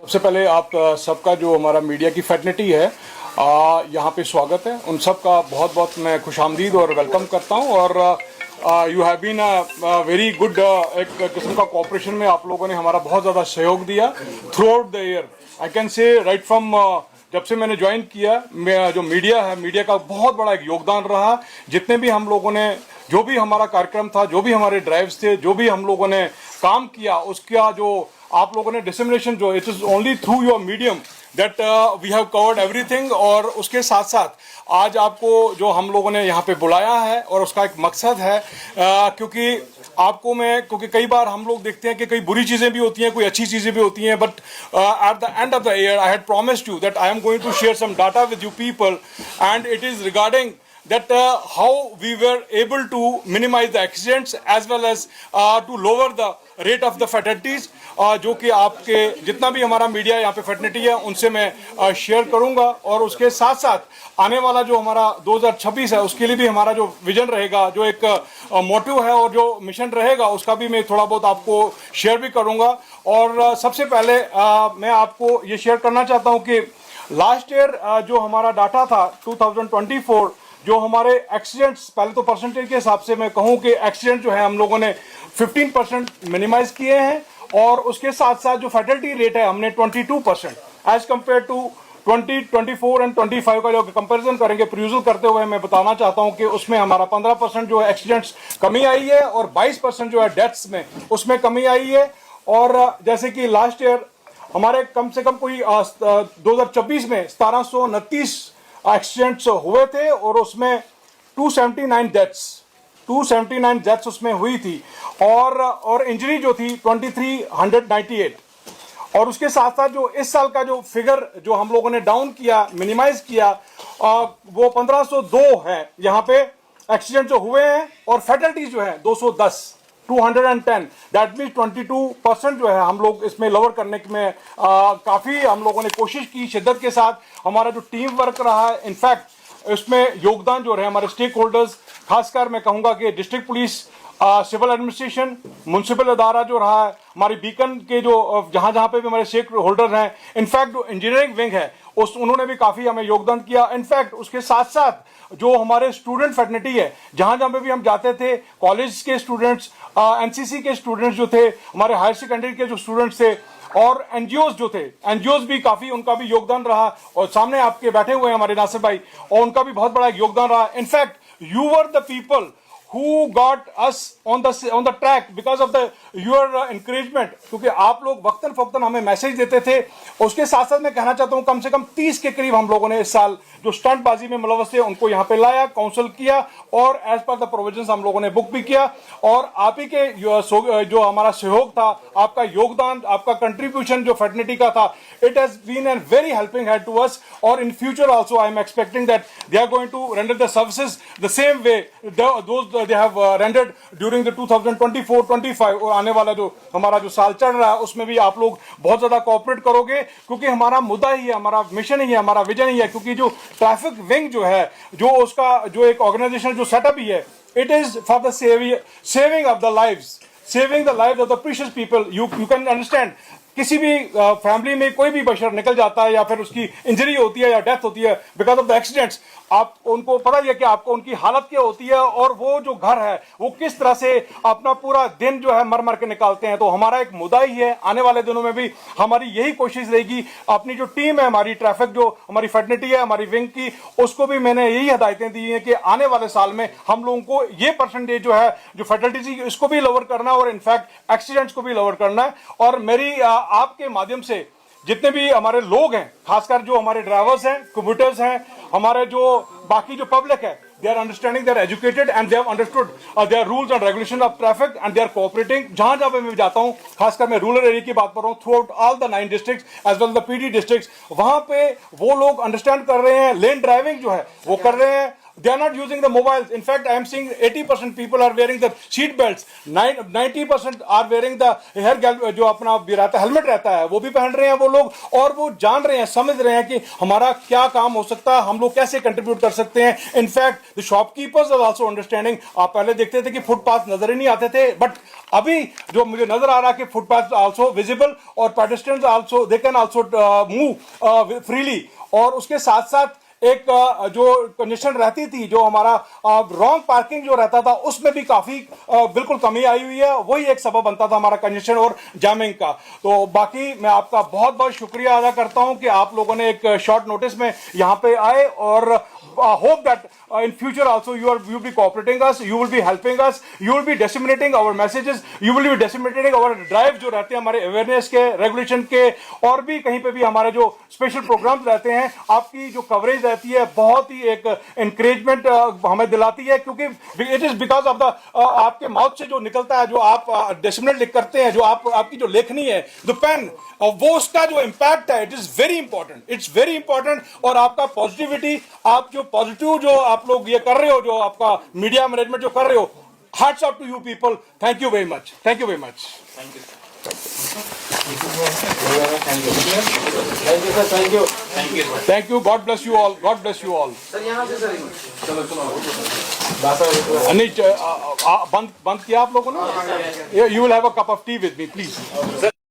सबसे पहले आप सबका जो हमारा मीडिया की फैटर्निटी है यहाँ पे स्वागत है। उन सब का बहुत बहुत मैं खुशामदीद और वेलकम करता हूँ। और you have been very good, एक किस्म का कोऑपरेशन में आप लोगों ने हमारा बहुत ज़्यादा सहयोग दिया through out the year. I can say right from जब से मैंने ज्वाइन किया, जो मीडिया है, मीडिया का बहुत बड़ा एक योगदान रहा। जितने भी हम लोगों ने, जो भी हमारा कार्यक्रम था, जो भी हमारे ड्राइव्स थे, जो भी हम लोगों ने काम किया, उसका जो आप लोगों ने डिसमिनेशन, जो it is only through your medium that we have covered everything. और उसके साथ साथ आज आपको जो हम लोगों ने यहाँ पे बुलाया है और उसका एक मकसद है, क्योंकि आपको क्योंकि कई बार हम लोग देखते हैं कि कई बुरी चीज़ें भी होती हैं, कोई अच्छी चीज़ें भी होती हैं, but at the end of the year I had promised you that I am going to share some data with you people, and it is regarding that how we were able to minimize the accidents as well as to lower the rate of the fatalities, जो कि आपके जितना भी हमारा media यहाँ पे fraternity है उनसे मैं शेयर करूँगा। और उसके साथ साथ आने वाला जो हमारा 2026 है उसके लिए भी हमारा जो विजन रहेगा, जो एक मोटिव है और जो मिशन रहेगा, उसका भी मैं थोड़ा बहुत आपको शेयर भी करूँगा। और सबसे पहले मैं आपको ये शेयर करना चाहता हूँ कि लास्ट ईयर जो हमारा डाटा था 2024, जो हमारे एक्सीडेंट्स, पहले तो परसेंटेज के हिसाब से मैं कहूं कि एक्सीडेंट जो है हम लोगों ने 15% मिनिमाइज किए हैं। और उसके साथ साथ जो फैटलिटी रेट है हमने 22% एज कंपेयर टू 2024 एंड 25 का जो कंपैरिजन करेंगे, प्रियूजल करते हुए मैं बताना चाहता हूं कि उसमें हमारा 15% जो है एक्सीडेंट्स कमी आई है और 22% जो है डेथ्स में उसमें कमी आई है। और जैसे कि लास्ट ईयर हमारे कम से कम कोई 2024 में 1729 एक्सीडेंट्स हुए थे और उसमें 279 डेथ्स उसमें हुई थी। और इंजरी जो थी 2398। और उसके साथ साथ जो इस साल का जो फिगर जो हम लोगों ने डाउन किया, मिनिमाइज किया, वो 1502 है यहाँ पे एक्सीडेंट जो हुए हैं। और फैटलिटीज जो है 210 दैट मीन्स 22% जो है हम लोग इसमें लोअर करने में काफ़ी हम लोगों ने कोशिश की शिद्दत के साथ। हमारा जो टीम वर्क रहा है, इनफैक्ट इसमें योगदान जो रहे हमारे स्टेक होल्डर्स, खासकर मैं कहूँगा कि district police, civil administration, municipal अदारा जो रहा है, हमारी बीकन के जो जहाँ जहाँ पे भी हमारे स्टेक होल्डर हैं, इनफैक्ट जो इंजीनियरिंग विंग है उन्होंने भी काफ़ी हमें योगदान किया। इनफैक्ट उसके साथ साथ जो हमारे स्टूडेंट फैटर्निटी है, जहाँ जहाँ पे भी हम जाते थे, कॉलेज के स्टूडेंट्स, एनसीसी के स्टूडेंट्स जो थे, हमारे हायर सेकेंडरी के जो स्टूडेंट्स थे, और एनजीओज जो थे, एनजीओज भी काफ़ी, उनका भी योगदान रहा। और सामने आपके बैठे हुए हैं हमारे नासिर भाई, और उनका भी बहुत बड़ा योगदान रहा। In fact you were the people who got us on the track because of your encouragement, क्योंकि आप लोग वक्तन फक्तन हमें मैसेज देते थे। उसके साथ साथ मैं कहना चाहता हूं कम से कम 30 के करीब हम लोगों ने इस साल जो स्टंटबाजी में मुलव्वस थे उनको यहाँ पे लाया, काउंसिल किया, और एज पर द प्रोविजंस हम लोगों ने बुक भी किया। और आप ही के जो हमारा सहयोग था, आपका योगदान, आपका कंट्रीब्यूशन जो फैटर्निटी का था, it has been a very helping hand to us. और in future also I am expecting that they are going to render the services the same way those they have rendered during the 2024-25। और आने वाला जो हमारा जो साल चल रहा है उसमें भी आप लोग बहुत ज्यादा कोऑपरेट करोगे, क्योंकि हमारा मुद्दा ही है, हमारा मिशन ही है, हमारा विजन ही है। क्योंकि जो ट्रैफिक विंग जो है, जो उसका जो एक ऑर्गेनाइजेशन जो सेटअप ही है, it is for the saving of the lives, saving the lives of the precious people. You can understand, किसी भी फैमिली में कोई भी बशर निकल जाता है या फिर उसकी इंजरी होती है या डेथ होती है बिकॉज ऑफ द एक्सीडेंट्स, आप उनको पता ही है कि आपको उनकी हालत क्या होती है और वो जो घर है वो किस तरह से अपना पूरा दिन जो है मर मर के निकालते हैं। तो हमारा एक मुद्दा ही है, आने वाले दिनों में भी हमारी यही कोशिश रहेगी। अपनी जो टीम है, हमारी ट्रैफिक जो हमारी फैटर्निटी है हमारी विंग की, उसको भी मैंने यही हिदायतें दी हैं कि आने वाले साल में हम लोगों को ये परसेंटेज जो है जो फैटलिटी इसको भी लोअर करना है और इनफैक्ट एक्सीडेंट्स को भी लोअर करना है। और मेरी आपके माध्यम से जितने भी हमारे लोग हैं, खासकर जो हमारे ड्राइवर्स हैं, कंप्यूटर्स हैं, हमारे जो बाकी जो पब्लिक है, they are understanding, they are educated and they have understood their rules and regulation of traffic and they are cooperating। जहां जहां पे मैं जाता हूं, खासकर मैं रूरल एरिया की बात कर रहा हूं, throughout all the 9 districts as well the PD districts, वहां पे वो लोग अंडरस्टैंड कर रहे हैं, लेन ड्राइविंग जो है वो कर रहे हैं, they are not using the mobiles. In fact, I am seeing 80% people are wearing the seat belts. 90% are wearing the जो अपना भी रहता है, हेलमेट रहता है, वो भी पहन रहे हैं वो लोग, और वो जान रहे हैं, समझ रहे हैं कि हमारा क्या काम हो सकता है, हम लोग कैसे कंट्रीब्यूट कर सकते हैं. In fact, the shopkeepers are also understanding. आप पहले देखते थे कि फुटपाथ नजर ही नहीं आते थे, बट अभी जो मुझे नजर आ रहा है कि फुटपाथ आल्सो विजिबल और pedestrians also they can also move freely. और उसके साथ साथ एक जो कंजेशन रहती थी, जो हमारा रॉन्ग पार्किंग जो रहता था, उसमें भी काफी बिल्कुल कमी आई हुई है. वही एक सबब बनता था हमारा कंजेशन और जैमिंग का. तो बाकी मैं आपका बहुत बहुत शुक्रिया अदा करता हूं कि आप लोगों ने एक शॉर्ट नोटिस में यहां पे आए, और hope that in future also you will be cooperating us, you will be helping us, you will be disseminating our messages, you will be disseminating our drive जो रहते हैं हमारे अवेयरनेस के, रेगुलेशन के, और भी कहीं पे भी हमारे जो स्पेशल प्रोग्राम्स रहते हैं, आपकी जो कवरेज रहती है बहुत ही एक एनकरेजमेंट हमें दिलाती है, क्योंकि it is because of the आपके माउथ से जो निकलता है, जो आप डिसिमिनेट करते हैं, जो आपकी जो लेखनी है, द पेन, वो उसका जो इम्पैक्ट है, it is very important, it's very important. और आपका पॉजिटिविटी, आप जो पॉजिटिव जो आप लोग ये कर रहे हो, जो आपका मीडिया मैनेजमेंट जो कर रहे हो, hats off to you people. Thank you very much. Thank you very much. Thank you, sir. Thank you, sir. Thank you. Thank you, sir. Thank you. God bless you all. God bless you all. Sir यहाँ से sir चलो चलो नहीं, बंद किया आप लोगों ने. You will have a cup of tea with me, please.